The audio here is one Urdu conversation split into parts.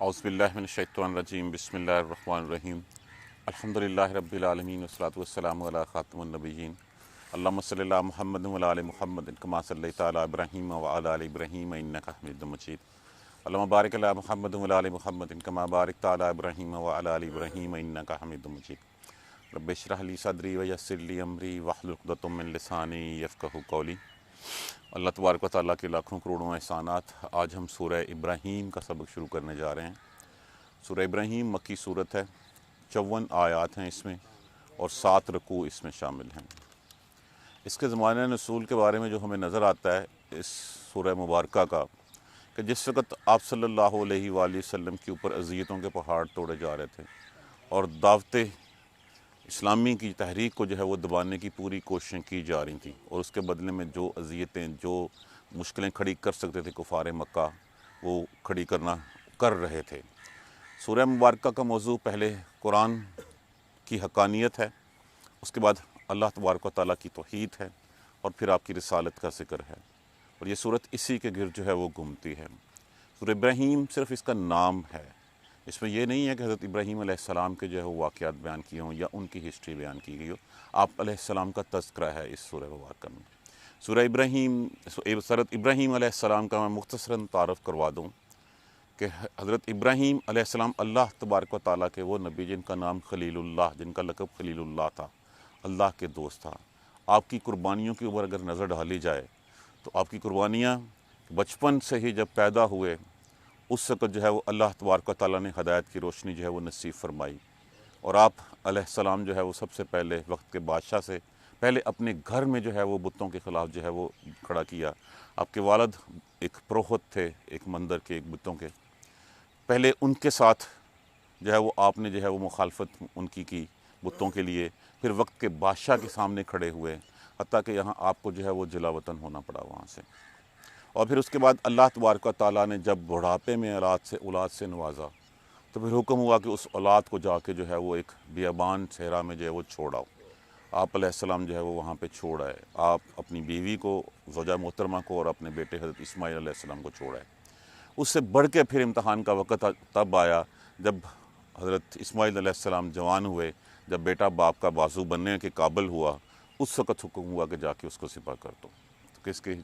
اعوذ باللہ من الشیطان الرجیم بسم اللہ الرحمن الرحیم الحمدللہ رب العالمین والصلاۃ والسلام علی خاتم النبیین اللہم صلی علی محمد وعلی آل محمد کما صلیت علی ابراہیم وعلی آل ابراہیم انک حمید مجید اللہم بارک علی محمد وعلی آل محمد کما بارکت علی ابراہیم وعلی آل ابراہیم انک حمید مجید رب اشرح لی صدری ویسر لی امری واحلل عقدۃ من لسانی یفقہوا قولی۔ اللہ تبارک و تعالیٰ کے لاکھوں کروڑوں احسانات۔ آج ہم سورہ ابراہیم کا سبق شروع کرنے جا رہے ہیں۔ سورہ ابراہیم مکی صورت ہے، 54 آیات ہیں اس میں اور 7 رکوع اس میں شامل ہیں۔ اس کے زمانہ نزول کے بارے میں جو ہمیں نظر آتا ہے اس سورہ مبارکہ کا، کہ جس وقت آپ صلی اللہ علیہ وآلہ وسلم کے اوپر اذیتوں کے پہاڑ توڑے جا رہے تھے اور دعوت اسلامی کی تحریک کو جو ہے وہ دبانے کی پوری کوششیں کی جا رہی تھیں، اور اس کے بدلے میں جو اذیتیں، جو مشکلیں کھڑی کر سکتے تھے کفار مکہ، وہ کھڑی کر رہے تھے۔ سورہ مبارکہ کا موضوع پہلے قرآن کی حقانیت ہے، اس کے بعد اللہ تبارک و تعالیٰ کی توحید ہے، اور پھر آپ کی رسالت کا ذکر ہے، اور یہ صورت اسی کے گرد جو ہے وہ گھومتی ہے۔ سورہ ابراہیم صرف اس کا نام ہے، اس میں یہ نہیں ہے کہ حضرت ابراہیم علیہ السلام کے جو ہے وہ واقعات بیان کیے ہوں یا ان کی ہسٹری بیان کی گئی ہو، آپ علیہ السلام کا تذکرہ ہے اس سورہ مبارکہ میں۔ سورہ ابراہیم علیہ السلام کا میں مختصراً تعارف کروا دوں کہ حضرت ابراہیم علیہ السلام اللہ تبارک و تعالیٰ کے وہ نبی جن کا نام خلیل اللہ، جن کا لقب خلیل اللہ تھا، اللہ کے دوست تھا۔ آپ کی قربانیوں کے اوپر اگر نظر ڈالی جائے تو آپ کی قربانیاں بچپن سے ہی جب پیدا ہوئے اس وقت جو ہے وہ اللہ تبارک و تعالیٰ نے ہدایت کی روشنی جو ہے وہ نصیب فرمائی، اور آپ علیہ السلام جو ہے وہ سب سے پہلے وقت کے بادشاہ سے پہلے اپنے گھر میں جو ہے وہ بتوں کے خلاف جو ہے وہ کھڑا کیا۔ آپ کے والد ایک پروہت تھے، ایک مندر کے، ایک بتوں کے، پہلے ان کے ساتھ جو ہے وہ آپ نے جو ہے وہ مخالفت ان کی بتوں کے لیے، پھر وقت کے بادشاہ کے سامنے کھڑے ہوئے، حتیٰ کہ یہاں آپ کو جو ہے وہ جلا وطن ہونا پڑا وہاں سے۔ اور پھر اس کے بعد اللہ تبارک و تعالیٰ نے جب بڑھاپے میں اولاد سے نوازا تو پھر حکم ہوا کہ اس اولاد کو جا کے جو ہے وہ ایک بیابان صحرا میں جو ہے وہ چھوڑ آؤ۔ آپ علیہ السلام جو ہے وہ وہاں پہ چھوڑ آئے، آپ اپنی بیوی کو، زوجہ محترمہ کو، اور اپنے بیٹے حضرت اسماعیل علیہ السلام کو چھوڑ آئے۔ اس سے بڑھ کے پھر امتحان کا وقت تب آیا جب حضرت اسماعیل علیہ السلام جوان ہوئے، جب بیٹا باپ کا بازو بننے کے قابل ہوا، اس وقت حکم ہوا کہ جا کے اس کو ذبح کر دو۔ تو کس کی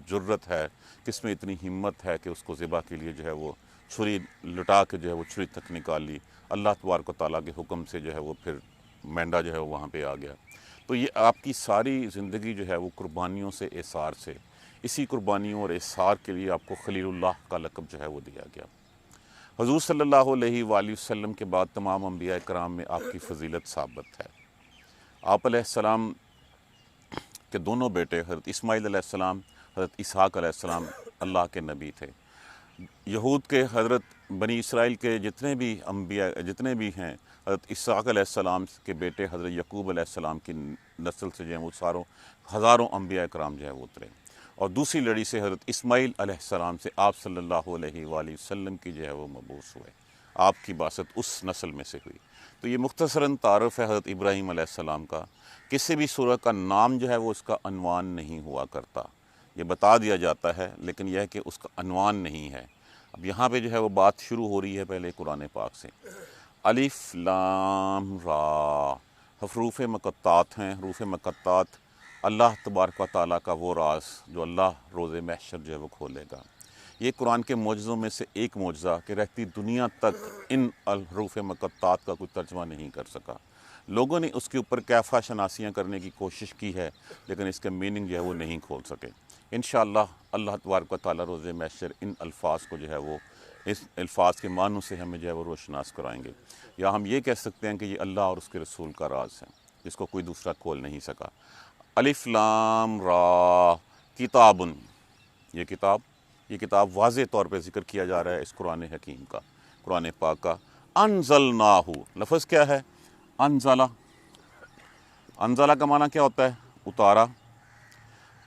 جرت ہے، کس میں اتنی ہمت ہے کہ اس کو ذبح کے لیے جو ہے وہ چھری لٹا کے جو ہے وہ چھری تک نکال لی۔ اللہ تبارک و تعالیٰ کے حکم سے جو ہے وہ پھر مینڈا جو ہے وہ وہاں پہ آ گیا۔ تو یہ آپ کی ساری زندگی جو ہے وہ قربانیوں سے، اثار سے، اسی قربانیوں اور اثار کے لیے آپ کو خلیل اللہ کا لقب جو ہے وہ دیا گیا۔ حضور صلی اللہ علیہ وآلہ وسلم کے بعد تمام انبیاء کرام میں آپ کی فضیلت ثابت ہے۔ آپ علیہ السلام کے دونوں بیٹے حضرت اسماعیل علیہ السلام، حضرت اسحاق علیہ السلام اللہ کے نبی تھے۔ یہود کے، حضرت بنی اسرائیل کے جتنے بھی انبیاء جتنے بھی ہیں، حضرت اسحاق علیہ السلام کے بیٹے حضرت یعقوب علیہ السلام کی نسل سے جو ہے وہ ہزاروں انبیاء کرام جو ہے وہ اترے، اور دوسری لڑی سے حضرت اسماعیل علیہ السلام سے آپ صلی اللہ علیہ وآلہ وسلم کی جو ہے وہ مبعوث ہوئے، آپ کی بعثت اس نسل میں سے ہوئی۔ تو یہ مختصراً تعارف ہے حضرت ابراہیم علیہ السلام کا۔ کسی بھی سورہ کا نام جو ہے وہ اس کا عنوان نہیں ہوا کرتا، یہ بتا دیا جاتا ہے، لیکن یہ ہے کہ اس کا عنوان نہیں ہے۔ اب یہاں پہ جو ہے وہ بات شروع ہو رہی ہے پہلے قرآن پاک سے۔ الف لام را، حروف مقطعات ہیں۔ حروف مقطعات اللہ تبارک و تعالیٰ کا وہ راز جو اللہ روز محشر جو ہے وہ کھولے گا۔ یہ قرآن کے معجزوں میں سے ایک معجزہ کہ رہتی دنیا تک ان الحروف مقطعات کا کوئی ترجمہ نہیں کر سکا۔ لوگوں نے اس کے اوپر کیفا شناسیاں کرنے کی کوشش کی ہے، لیکن اس کے میننگ جو ہے وہ نہیں کھول سکے۔ انشاءاللہ اللہ تبارک و تعالیٰ روز محشر ان الفاظ کو جو ہے وہ، اس الفاظ کے معنوں سے ہمیں جو ہے وہ روشناس کرائیں گے، یا ہم یہ کہہ سکتے ہیں کہ یہ اللہ اور اس کے رسول کا راز ہے جس کو کوئی دوسرا کھول نہیں سکا۔ الف لام را کتابن، یہ کتاب واضح طور پہ ذکر کیا جا رہا ہے اس قرآن حکیم کا، قرآن پاک کا۔ انزلناہ، لفظ کیا ہے؟ انزلہ۔ انزلہ کا معنی کیا ہوتا ہے؟ اتارا۔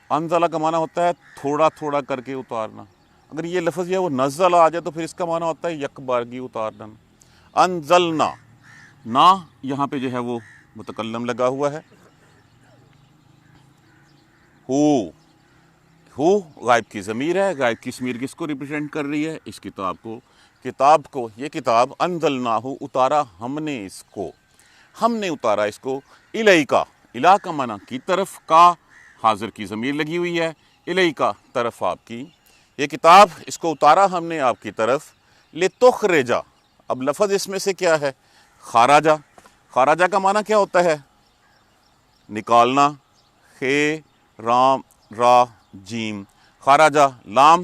انزلہ کا معنی ہوتا ہے تھوڑا تھوڑا کر کے اتارنا۔ اگر یہ لفظ یہ وہ نزل آ جائے تو پھر اس کا معنی ہوتا ہے یک بارگی اتارنا۔ انزلنا، نا یہاں پہ جو ہے وہ متکلم لگا ہوا ہے، ہو غائب کی ضمیر ہے۔ غائب کی ضمیر کس کو ریپرزینٹ کر رہی ہے؟ اس کتاب کو، کتاب کو، یہ کتاب انزلناہ اتارا ہم نے اس کو، ہم نے اتارا اس کو، الیکا، الا کا معنی کی طرف، کا حاضر کی ضمیر لگی ہوئی ہے، الیکا طرف آپ کی، یہ کتاب اس کو اتارا ہم نے آپ کی طرف، لتخرجا، اب لفظ اس میں سے کیا ہے؟ خارجہ، خارجہ کا معنی کیا ہوتا ہے؟ نکالنا، خے رام را جیم، خارجہ لام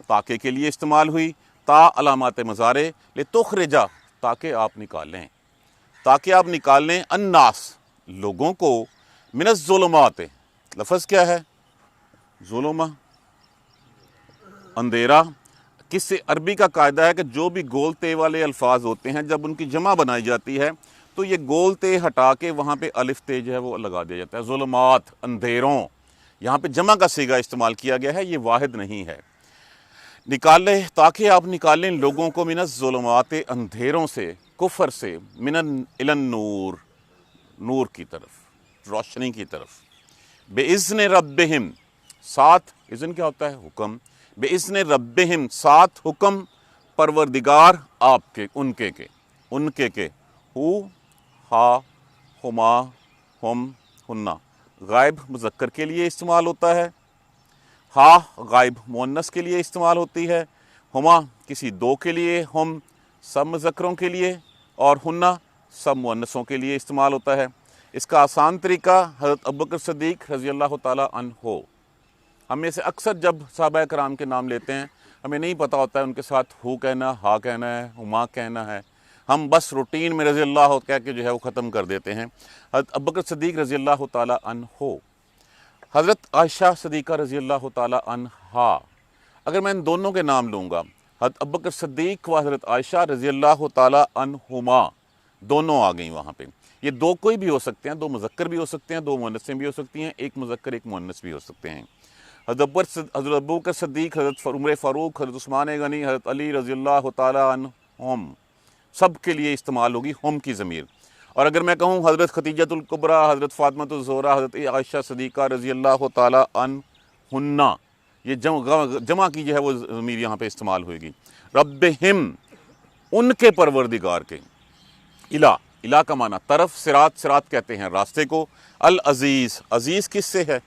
تاکہ کے لیے استعمال ہوئی، تا علامات مضارع، لتخرجا تاکہ آپ نکالیں، تاکہ آپ نکال لیں، الناس لوگوں کو، من الظلمات، لفظ کیا ہے؟ ظلمہ، اندھیرا۔ کس سے؟ عربی کا قاعدہ ہے کہ جو بھی گول تے والے الفاظ ہوتے ہیں جب ان کی جمع بنائی جاتی ہے تو یہ گول تے ہٹا کے وہاں پہ الف تے جو ہے وہ لگا دیا جاتا ہے، ظلمات، اندھیروں، یہاں پہ جمع کا صیغہ استعمال کیا گیا ہے، یہ واحد نہیں ہے۔ نکالے تاکہ آپ نکالیں لوگوں کو، من الظلمات اندھیروں سے، کفر سے، من الی النور نور کی طرف، روشنی کی طرف، بِإِذْنِ رَبِّهِمْ ساتھ، اذن کیا ہوتا ہے؟ حکم، بِإِذْنِ رَبِّهِمْ ساتھ حکم پروردگار آپ کے، ان کے ہو، ہا، ہما، ہم، ہننا غائب مذکر کے لیے استعمال ہوتا ہے، ہا غائب مؤنث کے لیے استعمال ہوتی ہے، ہما کسی دو کے لیے، ہم سب مذکروں کے لیے، اور ہننا سب مؤنثوں کے لیے استعمال ہوتا ہے۔ اس کا آسان طریقہ حضرت ابوبکر صدیق رضی اللہ تعالیٰ عنہ، ہم میں سے اکثر جب صحابہ کرام کے نام لیتے ہیں ہمیں نہیں پتہ ہوتا ہے ان کے ساتھ ہو کہنا، ہا کہنا ہے، ہما کہنا ہے، ہم بس روٹین میں رضی اللہ کہہ کے جو ہے وہ ختم کر دیتے ہیں۔ حضرت ابوبکر صدیق رضی اللہ تعالیٰ عنہ، حضرت عائشہ صدیقہ رضی اللہ تعالیٰ عنہا، اگر میں ان دونوں کے نام لوں گا، حضرت ابوبکر صدیق و حضرت عائشہ رضی اللہ تعالیٰ عنہما، دونوں آ گئیں وہاں پہ۔ یہ دو کوئی بھی ہو سکتے ہیں، دو مذکر بھی ہو سکتے ہیں، دو مؤنثیں بھی ہو سکتی ہیں، ایک مذکر ایک مؤنث بھی ہو سکتے ہیں۔ حضرت ابوبکر صدیق، حضرت عمر فاروق، حضرت عثمان غنی، حضرت علی رضی اللہ تعالیٰ عنہم، سب کے لیے استعمال ہوگی ہم کی ضمیر۔ اور اگر میں کہوں حضرت خدیجۃ الکبریٰ، حضرت فاطمۃ الزہرا، حضرت عائشہ صدیقہ رضی اللہ تعالیٰ عنہن، یہ جمع کی جو ہے وہ ضمیر یہاں پہ استعمال ہوئے گی۔ ربہم ان کے پروردگار کے، الہ کا معنی طرف، صراط کہتے ہیں راستے کو، العزیز عزیز کس سے ہے؟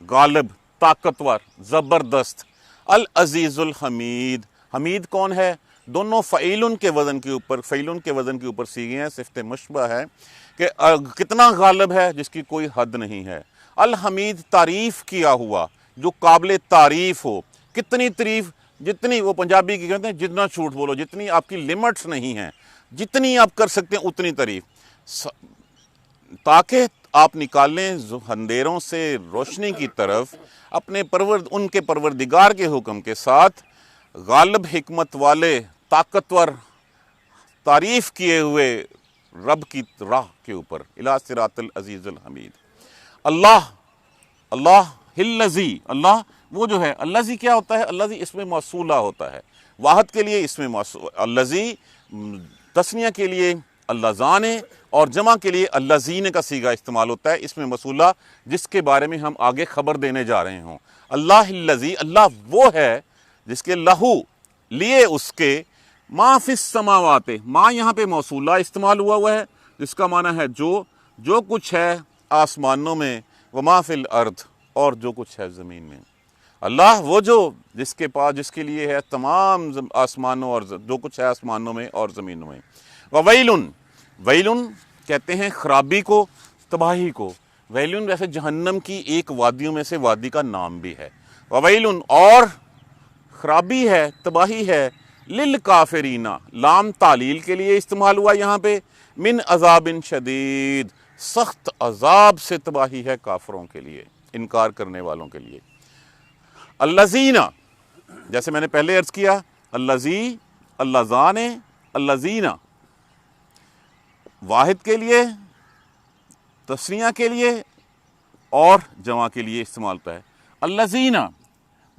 غالب، طاقتور، زبردست، العزیز الحمید، حمید کون ہے؟ دونوں فعیلن کے وزن کے اوپر سیغے ہیں، صفت مشبہ ہے کہ کتنا غالب ہے جس کی کوئی حد نہیں ہے، الحمید تعریف کیا ہوا، جو قابل تعریف ہو، کتنی تعریف، جتنی، وہ پنجابی کی کہتے ہیں جتنا جھوٹ بولو، جتنی آپ کی لیمٹس نہیں ہیں، جتنی آپ کر سکتے ہیں اتنی تعریف، تاکہ آپ نکالیں اندھیروں سے روشنی کی طرف اپنے ان کے پروردگار کے حکم کے ساتھ، غالب حکمت والے، طاقتور، تعریف کیے ہوئے رب کی راہ کے اوپر، الی صراط العزیز الحمید۔ اللہ الذی، اللہ وہ جو ہے، الذی کیا ہوتا ہے؟ الذی اسم موصولہ ہوتا ہے، واحد کے لیے اسم موصول، الذی تثنیہ کے لیے اللذان، اور جمع کے لیے اللذین کا صیغہ استعمال ہوتا ہے، اسم موصولہ جس کے بارے میں ہم آگے خبر دینے جا رہے ہوں۔ اللہ الذی، اللہ وہ ہے جس کے لہو لیے اس کے، ما فی السماوات، ما یہاں پہ موصولہ استعمال ہوا ہے جس کا معنی ہے جو کچھ ہے آسمانوں میں، وما فی الارض، اور جو کچھ ہے زمین میں۔ اللہ وہ جس کے لیے ہے تمام آسمانوں اور جو کچھ ہے آسمانوں میں اور زمینوں میں۔ ویلن کہتے ہیں خرابی کو، تباہی کو، ویلن ویسے جہنم کی ایک وادیوں میں سے وادی کا نام بھی ہے، ویلن اور خرابی ہے، تباہی ہے، للکافرین، لام تعلیل کے لیے استعمال ہوا یہاں پہ، من عذاب شدید، سخت عذاب سے تباہی ہے کافروں کے لیے، انکار کرنے والوں کے لیے۔ الذین، جیسے میں نے پہلے عرض کیا، الذی، اللذان، الذین واحد کے لیے، تثنیہ کے لیے اور جمع کے لیے استعمال ہوتا ہے۔ الذین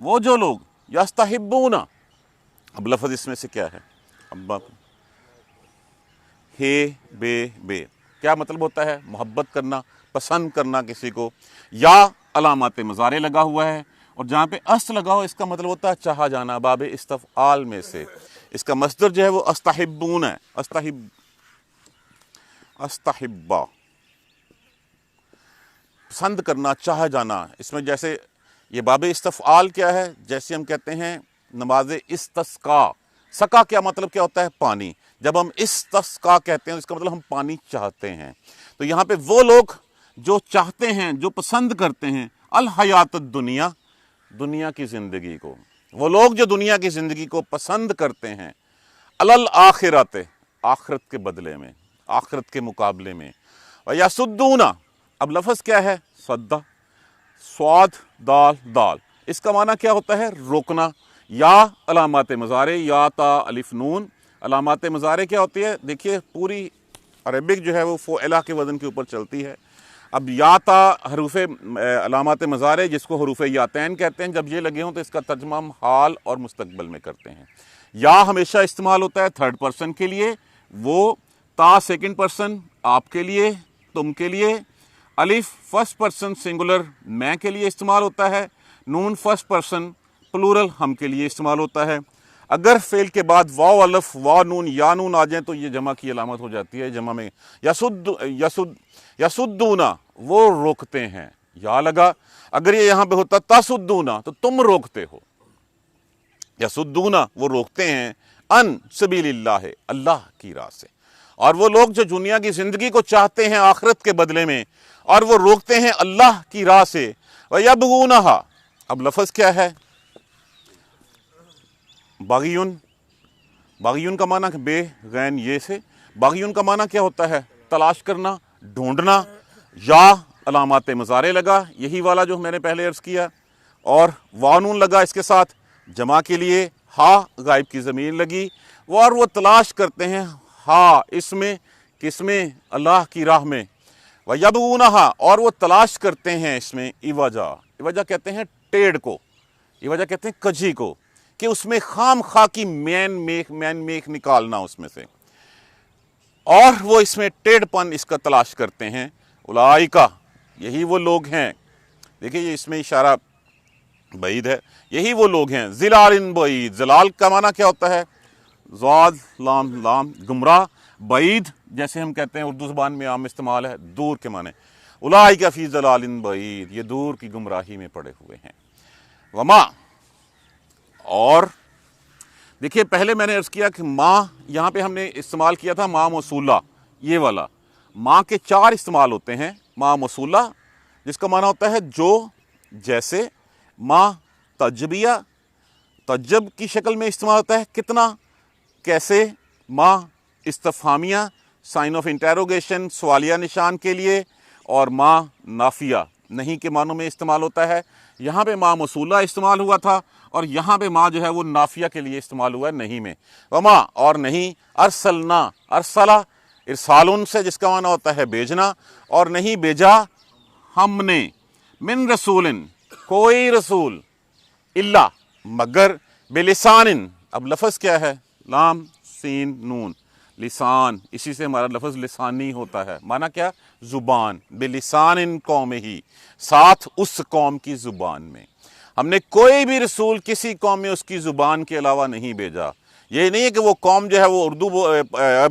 وہ جو لوگ، یستحبون، اب لفظ اس میں سے کیا ہے؟ اب بے کیا مطلب ہوتا ہے؟ محبت کرنا، پسند کرنا کسی کو، یا علامات مضارع لگا ہوا ہے، اور جہاں پہ اس لگا ہو اس کا مطلب ہوتا ہے چاہا جانا، باب استفعال میں سے۔ اس کا مصدر جو ہے وہ استحبون ہے، استحبا، پسند کرنا، چاہا جانا۔ اس میں جیسے یہ باب استفعال کیا ہے، جیسے ہم کہتے ہیں نماز استسقا، سقا کیا مطلب کیا ہوتا ہے؟ پانی۔ جب ہم استسقا کہتے ہیں اس کا مطلب ہم پانی چاہتے ہیں۔ تو یہاں پہ وہ لوگ جو چاہتے ہیں، جو پسند کرتے ہیں الحیات الدنیا، دنیا کی زندگی کو، وہ لوگ جو دنیا کی زندگی کو پسند کرتے ہیں، الآخرت، آخرت کے بدلے میں، آخرت کے مقابلے میں، وَيَصُدُّونَ، اب لفظ کیا ہے؟ صدہ، صاد دال دال، اس کا معنی کیا ہوتا ہے؟ روکنا۔ یا علامات مضارع، یا تا الف نون، علامات مضارع کیا ہوتی ہے؟ دیکھیے پوری عربک جو ہے وہ فعلا کے وزن کے اوپر چلتی ہے۔ اب یا تا حروف علامات مضارع جس کو حروف یاتین کہتے ہیں، جب یہ لگے ہوں تو اس کا ترجمہ ہم حال اور مستقبل میں کرتے ہیں۔ یا ہمیشہ استعمال ہوتا ہے تھرڈ پرسن کے لیے، وہ تا سیکنڈ پرسن آپ کے لیے، تم کے لیے، الف فرسٹ پرسن سنگولر میں کے لیے استعمال ہوتا ہے، نون فرسٹ پرسن پلورل ہم کے لیے استعمال ہوتا ہے۔ اگر فعل کے بعد واو الف وا نون یا نون آ جائیں تو یہ جمع کی علامت ہو جاتی ہے۔ جمع میں یسدونا، وہ روکتے ہیں، یا لگا۔ اگر یہ یہاں پہ ہوتا تسدونا تو تم روکتے ہو، یسدونا وہ روکتے ہیں، ان سبیل اللہ، اللہ کی راہ سے۔ اور وہ لوگ جو دنیا کی زندگی کو چاہتے ہیں آخرت کے بدلے میں، اور وہ روکتے ہیں اللہ کی راہ سے، وَيَبْغُونَهَا، اب لفظ کیا ہے؟ باغیون، باغیون کا معنی بے غین یہ سے، باغیون کا معنی کیا ہوتا ہے؟ تلاش کرنا، ڈھونڈنا۔ یا علامات مضارع لگا، یہی والا جو میں نے پہلے عرض کیا، اور وانون لگا اس کے ساتھ جمع کے لیے، ہا غائب کی ضمیر لگی، اور وہ تلاش کرتے ہیں، ہا اس میں، کس میں؟ اللہ کی راہ میں۔ وَيَبْغُونَهَا، اور وہ تلاش کرتے ہیں اس میں ایوجا، ایوجا کہتے ہیں ٹیڑھ کو، ایوجا کہتے ہیں کجی کو، کہ اس میں خام خواہ کی مین میک نکالنا اس میں سے، اور وہ اس میں ٹیڑھ پن اس کا تلاش کرتے ہیں۔ اولئکا، یہی وہ لوگ ہیں، دیکھیں یہ اس میں اشارہ بعید ہے، یہی وہ لوگ ہیں، ظلال بعید، ظلال کا معنی کیا ہوتا ہے؟ زاد لام لام، گمراہ، بعید جیسے ہم کہتے ہیں اردو زبان میں عام استعمال ہے، دور کے معنی، اولئک فی ظلال بعید، یہ دور کی گمراہی میں پڑے ہوئے ہیں۔ وما، اور دیکھیے پہلے میں نے عرض کیا کہ ماں، یہاں پہ ہم نے استعمال کیا تھا ماں موصولہ، یہ والا ماں کے چار استعمال ہوتے ہیں۔ ماں موصولہ جس کا معنی ہوتا ہے جو، جیسے، ماں تجبیہ، تجب کی شکل میں استعمال ہوتا ہے کتنا، کیسے، ماں استفہامیہ، سائن آف انٹیروگیشن، سوالیہ نشان کے لیے، اور ماں نافیہ، نہیں کے معنوں میں استعمال ہوتا ہے۔ یہاں پہ ماں موصولہ استعمال ہوا تھا، اور یہاں پہ ماں جو ہے وہ نافیہ کے لیے استعمال ہوا ہے، نہیں میں۔ وما، اور نہیں، ارسلنا، ارسلہ ارسالن سے جس کا معنی ہوتا ہے بھیجنا، اور نہیں بھیجا ہم نے، من رسول، کوئی رسول، الا مگر، بلسان، اب لفظ کیا ہے؟ لام سین نون، لسان، اسی سے ہمارا لفظ لسانی ہوتا ہے، معنی کیا؟ زبان، بلسان قوم ہی، ساتھ اس قوم کی زبان میں۔ ہم نے کوئی بھی رسول کسی قوم میں اس کی زبان کے علاوہ نہیں بھیجا۔ یہ نہیں ہے کہ وہ قوم جو ہے وہ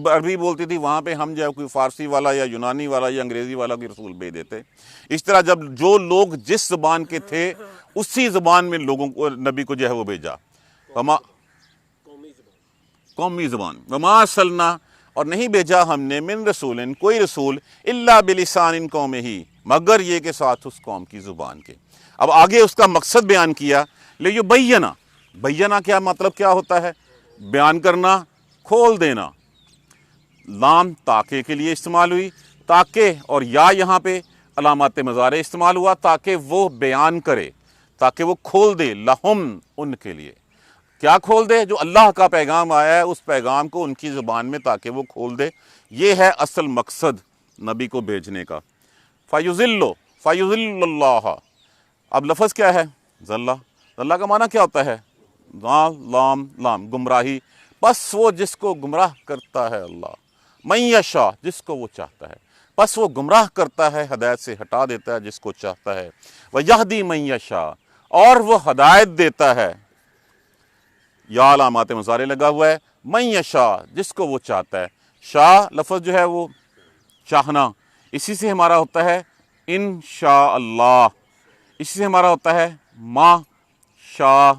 عربی بولتی تھی، وہاں پہ ہم جو ہے کوئی فارسی والا یا یونانی والا یا انگریزی والا کوئی رسول بھیج دیتے۔ اس طرح جب جو لوگ جس زبان کے تھے اسی زبان میں لوگوں کو، نبی کو جو ہے وہ بھیجا۔ قومی زبان، وما ارسلنا، اور نہیں بھیجا ہم نے، من رسول، کوئی رسول، الا بلسان قوم ہی، مگر یہ کے ساتھ اس قوم کی زبان کے۔ اب آگے اس کا مقصد بیان کیا، لیبینا، بینا کیا مطلب کیا ہوتا ہے؟ بیان کرنا، کھول دینا۔ لام تاکہ کے لیے استعمال ہوئی، تاکہ، اور یا یہاں پہ علامات مضارع استعمال ہوا، تاکہ وہ بیان کرے، تاکہ وہ کھول دے، لہم، ان کے لیے۔ کیا کھول دے؟ جو اللہ کا پیغام آیا ہے اس پیغام کو ان کی زبان میں، تاکہ وہ کھول دے۔ یہ ہے اصل مقصد نبی کو بھیجنے کا۔ فَيُضِلُّ اللَّهَ، اب لفظ کیا ہے؟ ذلہ، ذلہ کا معنی کیا ہوتا ہے؟ لام لام، گمراہی، پس وہ جس کو گمراہ کرتا ہے اللہ، من یشاء، جس کو وہ چاہتا ہے، پس وہ گمراہ کرتا ہے، ہدایت سے ہٹا دیتا ہے جس کو چاہتا ہے، وَيَهْدِي مَن یشاء، اور وہ ہدایت دیتا ہے. یا علامات مضارع لگا ہوا ہے. من یشاء جس کو وہ چاہتا ہے. شاء لفظ جو ہے وہ چاہنا، اسی سے ہمارا ہوتا ہے انشاء اللہ، اسی سے ہمارا ہوتا ہے ما شاء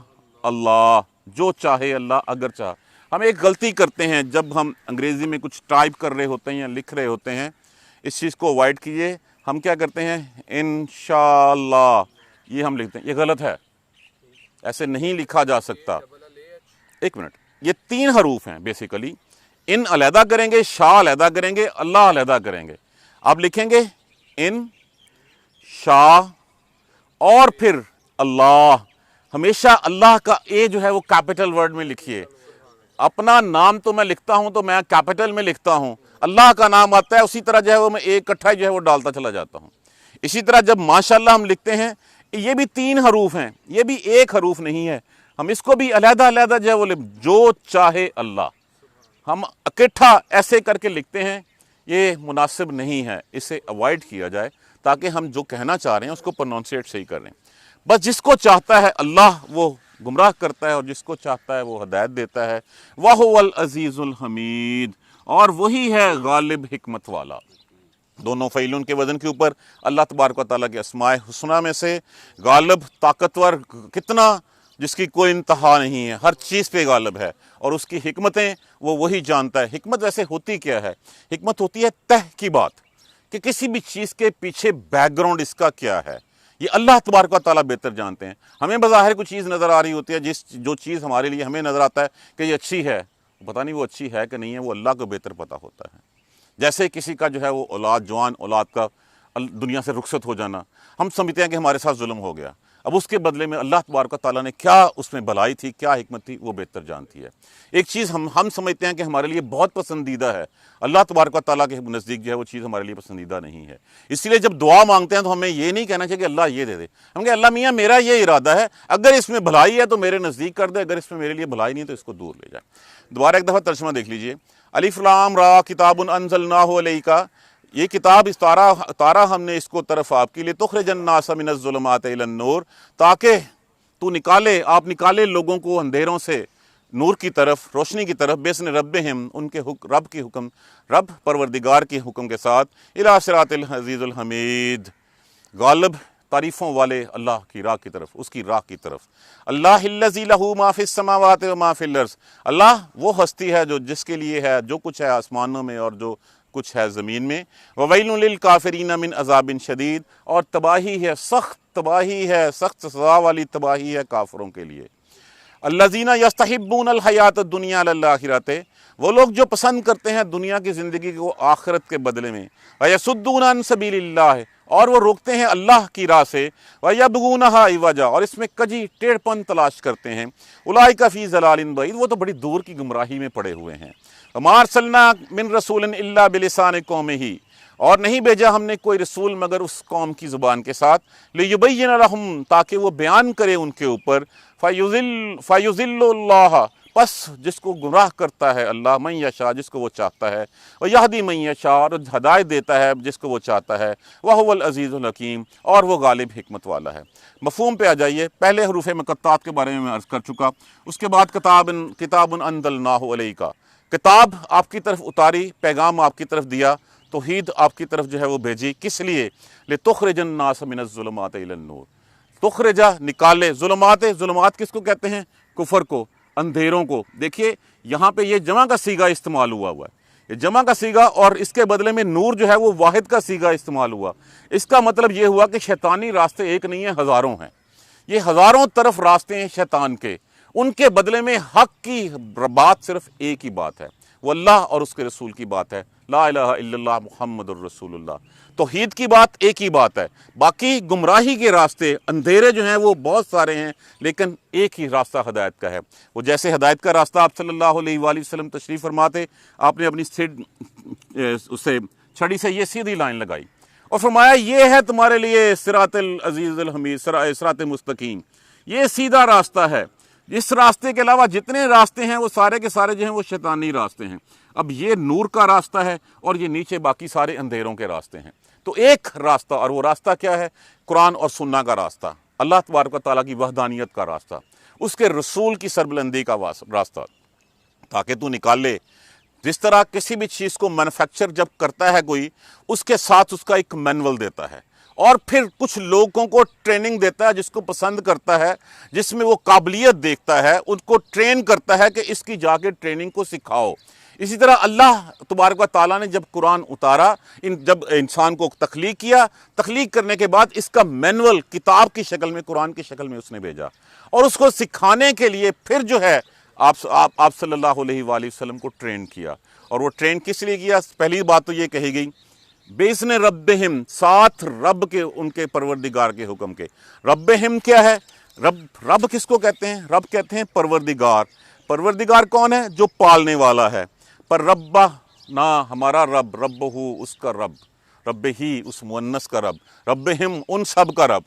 اللہ، جو چاہے اللہ اگر چاہ. ہم ایک غلطی کرتے ہیں جب ہم انگریزی میں کچھ ٹائپ کر رہے ہوتے ہیں یا لکھ رہے ہوتے ہیں، اس چیز کو اوائڈ کیجیے. ہم کیا کرتے ہیں انشاءاللہ، یہ ہم لکھتے ہیں، یہ غلط ہے، ایسے نہیں لکھا جا سکتا. ایک منٹ، یہ 3 حروف ہیں بیسیکلی. ان علیحدہ کریں گے، شاء علیحدہ کریں گے، اللہ علیحدہ کریں گے. آپ لکھیں گے ان شاء اور پھر اللہ. ہمیشہ اللہ کا اے جو ہے وہ کیپٹل ورڈ میں لکھیے. اپنا نام تو میں لکھتا ہوں تو میں کیپٹل میں لکھتا ہوں، اللہ کا نام آتا ہے اسی طرح جو ہے وہ میں ایک اکٹھا جو ہے وہ ڈالتا چلا جاتا ہوں. اسی طرح جب ماشاءاللہ ہم لکھتے ہیں، یہ بھی 3 حروف ہیں، یہ بھی ایک حروف نہیں ہے. ہم اس کو بھی علیحدہ علیحدہ جو ہے وہ جو چاہے اللہ، ہم اکٹھا ایسے کر کے لکھتے ہیں. یہ مناسب نہیں ہے، اسے اوائڈ کیا جائے تاکہ ہم جو کہنا چاہ رہے ہیں اس کو پروننسیٹ صحیح کر رہے ہیں. بس جس کو چاہتا ہے اللہ وہ گمراہ کرتا ہے، اور جس کو چاہتا ہے وہ ہدایت دیتا ہے. وَهُوَ الْعَزِيزُ الْحَمِيدُ، اور وہی ہے غالب حکمت والا. دونوں فعیلوں کے وزن کے اوپر اللہ تبارک و تعالیٰ کے اسماء حسنہ میں سے غالب، طاقتور، کتنا، جس کی کوئی انتہا نہیں ہے، ہر چیز پہ غالب ہے، اور اس کی حکمتیں وہ وہی جانتا ہے. حکمت ویسے ہوتی کیا ہے؟ حکمت ہوتی ہے تہ کی بات، کہ کسی بھی چیز کے پیچھے بیک گراؤنڈ اس کا کیا ہے، یہ اللہ تبارک و تعالیٰ بہتر جانتے ہیں. ہمیں بظاہر کوئی چیز نظر آ رہی ہوتی ہے، جو چیز ہمارے لیے ہمیں نظر آتا ہے کہ یہ اچھی ہے، پتہ نہیں وہ اچھی ہے کہ نہیں ہے، وہ اللہ کو بہتر پتہ ہوتا ہے. جیسے کسی کا جو ہے وہ اولاد، جوان اولاد کا دنیا سے رخصت ہو جانا، ہم سمجھتے ہیں کہ ہمارے ساتھ ظلم ہو گیا. اب اس کے بدلے میں اللہ تبارک و تعالیٰ نے کیا اس میں بھلائی تھی، کیا حکمت تھی، وہ بہتر جانتی ہے. ایک چیز ہم سمجھتے ہیں کہ ہمارے لیے بہت پسندیدہ ہے، اللہ تبارک و تعالیٰ کے نزدیک جو ہے وہ چیز ہمارے لیے پسندیدہ نہیں ہے. اس لیے جب دعا مانگتے ہیں تو ہمیں یہ نہیں کہنا چاہیے کہ اللہ یہ دے دے. ہم کہ اللہ میاں میرا یہ ارادہ ہے، اگر اس میں بھلائی ہے تو میرے نزدیک کر دے، اگر اس میں میرے لیے بھلائی نہیں ہے تو اس کو دور لے جائے. دوبارہ ایک دفعہ ترجمہ دیکھ لیجئے. الف لام را کتاب انزلناہ الیک، یہ کتاب اتارا ہم نے اس کو طرف آپ کے لیے، تخرج الناس من الظلمات الی النور، تاکہ آپ نکالے لوگوں کو اندھیروں سے نور کی طرف، روشنی کی طرف، بِإِذْنِ ربہم، ان کے رب کی حکم، رب پروردگار کے حکم کے ساتھ، الی صراط العزیز الحمید، غالب تعریفوں والے اللہ کی راہ کی طرف، اس کی راہ کی طرف. اللہ الذی لہ ما فی السماوات و ما فی الارض، اللہ وہ ہستی ہے جس کے لیے ہے جو کچھ ہے آسمانوں میں اور جو کچھ ہے زمین میں. وَوَيْلٌ لِلْكَافِرِينَ مِنْ عَذَابٍ شَدِيدٍ، اور تباہی ہے، سخت تباہی ہے، سخت سزا والی تباہی ہے کافروں کے لیے. الَّذِينَ يَسْتَحِبُّونَ الْحَيَاةَ الدُّنْيَا عَلَى الْآخِرَةِ، وہ لوگ جو پسند کرتے ہیں دنیا کی زندگی کو آخرت کے بدلے میں. وَيَصُدُّونَ عَنْ سَبِيلِ اللَّهِ، اور وہ روکتے ہیں اللہ کی راہ سے. وَيَبْغُونَهَا عِوَجًا، اور اس میں کجی ٹیڑھ پن تلاش کرتے ہیں. أُولَٰئِكَ فِي ضَلَالٍ بَعِيدٍ، وہ تو بڑی دور کی گمراہی میں پڑے ہوئے ہیں. وَمَا أَرْسَلْنَا مِن رَسُولٍ إِلَّا بِلِسَانِ قَوْمِهِ، اور نہیں بھیجا ہم نے کوئی رسول مگر اس قوم کی زبان کے ساتھ. لِيُبَيِّنَ لَهُمْ، تاکہ وہ بیان کرے ان کے اوپر. فَيُضِلُّ اللَّهَ، پس جس کو گمراہ کرتا ہے اللہ، من یشاء، جس کو وہ چاہتا ہے، وَيَهْدِي مَن یشاء، اور ہدایت دیتا ہے جس کو وہ چاہتا ہے. وَهُوَ الْعَزِيزُ الْحَكِيمُ، اور وہ غالب حکمت والا ہے. مفہوم پہ آ جائیے. پہلے حروف مقطعات کے بارے میں عرض کر چکا. اس کے بعد کتاب انزلناہ الیک، کتاب آپ کی طرف اتاری، پیغام آپ کی طرف دیا، توحید آپ کی طرف جو ہے وہ بھیجی. کس لیے؟ لِتُخْرِجَ النَّاسَ مِنَ الظُّلُمَاتِ إِلَى النُّورِ، تخرجہ نکالے، ظلمات کس کو کہتے ہیں؟ کفر کو، اندھیروں کو. دیکھیے یہاں پہ یہ جمع کا صیغہ استعمال ہوا ہے، یہ جمع کا صیغہ، اور اس کے بدلے میں نور جو ہے وہ واحد کا صیغہ استعمال ہوا. اس کا مطلب یہ ہوا کہ شیطانی راستے ایک نہیں ہیں، ہزاروں ہیں. یہ ہزاروں طرف راستے ہیں شیطان کے، ان کے بدلے میں حق کی بات صرف ایک ہی بات ہے، وہ اللہ اور اس کے رسول کی بات ہے. لا الہ الا اللہ محمد الرسول اللہ. توحید کی بات ایک ہی بات ہے. باقی گمراہی کے راستے، اندھیرے جو ہیں وہ بہت سارے ہیں، لیکن ایک ہی راستہ ہدایت کا ہے. وہ جیسے ہدایت کا راستہ آپ صلی اللہ علیہ وآلہ وسلم تشریف فرماتے، آپ نے اپنی اسے چھڑی سے یہ سیدھی لائن لگائی اور فرمایا یہ ہے تمہارے لیے صراط العزیز الحمید، صراط مستقیم، یہ سیدھا راستہ ہے. اس راستے کے علاوہ جتنے راستے ہیں وہ سارے کے سارے جو ہیں وہ شیطانی راستے ہیں. اب یہ نور کا راستہ ہے اور یہ نیچے باقی سارے اندھیروں کے راستے ہیں. تو ایک راستہ، اور وہ راستہ کیا ہے؟ قرآن اور سنہ کا راستہ. اللہ تبارک و تعالیٰ کی وحدانیت کا راستہ، اس کے رسول کی سربلندی کا راستہ، تاکہ تو نکال لے۔ جس طرح کسی بھی چیز کو مینوفیکچر جب کرتا ہے کوئی، اس کے ساتھ اس کا ایک مینول دیتا ہے، اور پھر کچھ لوگوں کو ٹریننگ دیتا ہے، جس کو پسند کرتا ہے، جس میں وہ قابلیت دیکھتا ہے، ان کو ٹرین کرتا ہے کہ اس کی جا کے ٹریننگ کو سکھاؤ۔ اسی طرح اللہ تبارک و تعالیٰ نے جب قرآن اتارا، جب انسان کو تخلیق کیا، تخلیق کرنے کے بعد اس کا مینول کتاب کی شکل میں، قرآن کی شکل میں اس نے بھیجا، اور اس کو سکھانے کے لیے پھر جو ہے آپ صلی اللہ علیہ وآلہ وسلم کو ٹرین کیا۔ اور وہ ٹرین کس لیے کیا؟ پہلی بات تو یہ کہی گئی بِإِذْنِ رَبِّهِمْ، ساتھ رب کے، ان کے پروردگار کے حکم کے۔ ربہم کیا ہے؟ رب کس کو کہتے ہیں؟ رب کہتے ہیں پروردگار۔ پروردگار کون ہے؟ جو پالنے والا ہے۔ پر ربہ نا، ہمارا رب، رب ہو اس کا رب، رب ہی اس مؤنث کا رب، ربہم ان سب کا رب۔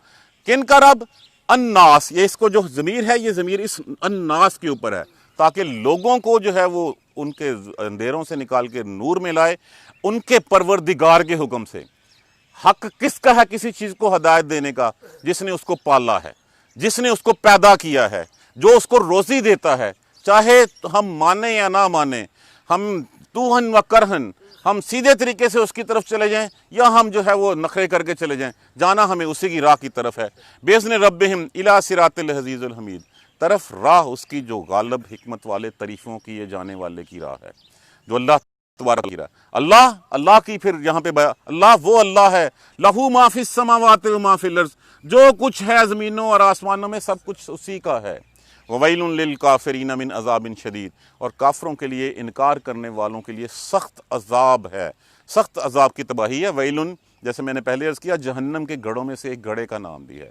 کن کا رب؟ الناس۔ یہ اس کو جو ضمیر ہے، یہ ضمیر اس الناس کے اوپر ہے، تاکہ لوگوں کو جو ہے وہ ان کے اندھیروں سے نکال کے نور میں لائے، ان کے پروردگار کے حکم سے۔ حق کس کا ہے کسی چیز کو ہدایت دینے کا؟ جس نے اس کو پالا ہے، جس نے اس کو پیدا کیا ہے، جو اس کو روزی دیتا ہے، چاہے ہم مانیں یا نہ مانیں، ہم توہن و کرہن، ہم سیدھے طریقے سے اس کی طرف چلے جائیں یا ہم جو ہے وہ نخرے کر کے چلے جائیں، جانا ہمیں اسی کی راہ کی طرف ہے۔ بِإِذْنِ رَبِّهِمْ إِلَىٰ صِرَاطِ الْعَزِيزِ الْحَمِيدِ، طرف راہ اس کی جو غالب حکمت والے تعریفوں کیے جانے والے کی راہ ہے، جو اللہ تبارک کی راہ۔ اللہ کی پھر یہاں پہ اللہ وہ اللہ ہے، لہو ما فی السماوات و ما فی الارض، جو کچھ ہے زمینوں اور آسمانوں میں سب کچھ اسی کا ہے۔ وَوَيْلٌ لِّلْكَافِرِينَ مِنْ عَذَابٍ شَدِيدٍ، اور کافروں کے لیے، انکار کرنے والوں کے لیے سخت عذاب ہے، سخت عذاب کی تباہی ہے۔ وَيْلٌ، جیسے میں نے پہلے عرض کیا، جہنم کے گڑھوں میں سے ایک گڑھے کا نام بھی ہے۔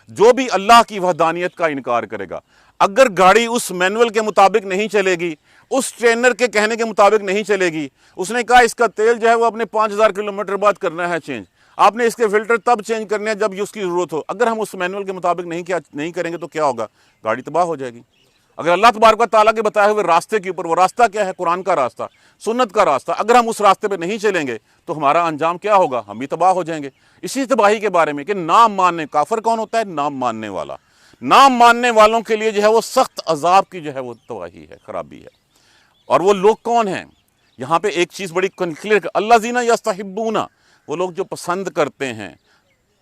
جو بھی اللہ کی وحدانیت کا انکار کرے گا، اگر گاڑی اس مینول کے مطابق نہیں چلے گی، اس ٹرینر کے کہنے کے مطابق نہیں چلے گی، اس نے کہا اس کا تیل جو ہے وہ اپنے 5000 کلومیٹر بعد کرنا ہے چینج، آپ نے اس کے فلٹر تب چینج کرنے ہیں جب اس کی ضرورت ہو، اگر ہم اس مینول کے مطابق نہیں کریں گے تو کیا ہوگا؟ گاڑی تباہ ہو جائے گی۔ اگر اللہ تبارک و تعالیٰ کے بتائے ہوئے راستے کے اوپر، وہ راستہ کیا ہے؟ قرآن کا راستہ، سنت کا راستہ، اگر ہم اس راستے پہ نہیں چلیں گے تو ہمارا انجام کیا ہوگا؟ ہم بھی تباہ ہو جائیں گے۔ اسی تباہی کے بارے میں کہ نام ماننے، کافر کون ہوتا ہے؟ نام ماننے والا۔ نام ماننے والوں کے لیے جو ہے وہ سخت عذاب کی جو ہے وہ تباہی ہے، خرابی ہے۔ اور وہ لوگ کون ہیں؟ یہاں پہ ایک چیز بڑی کلیئر، الذین یستحبون، وہ لوگ جو پسند کرتے ہیں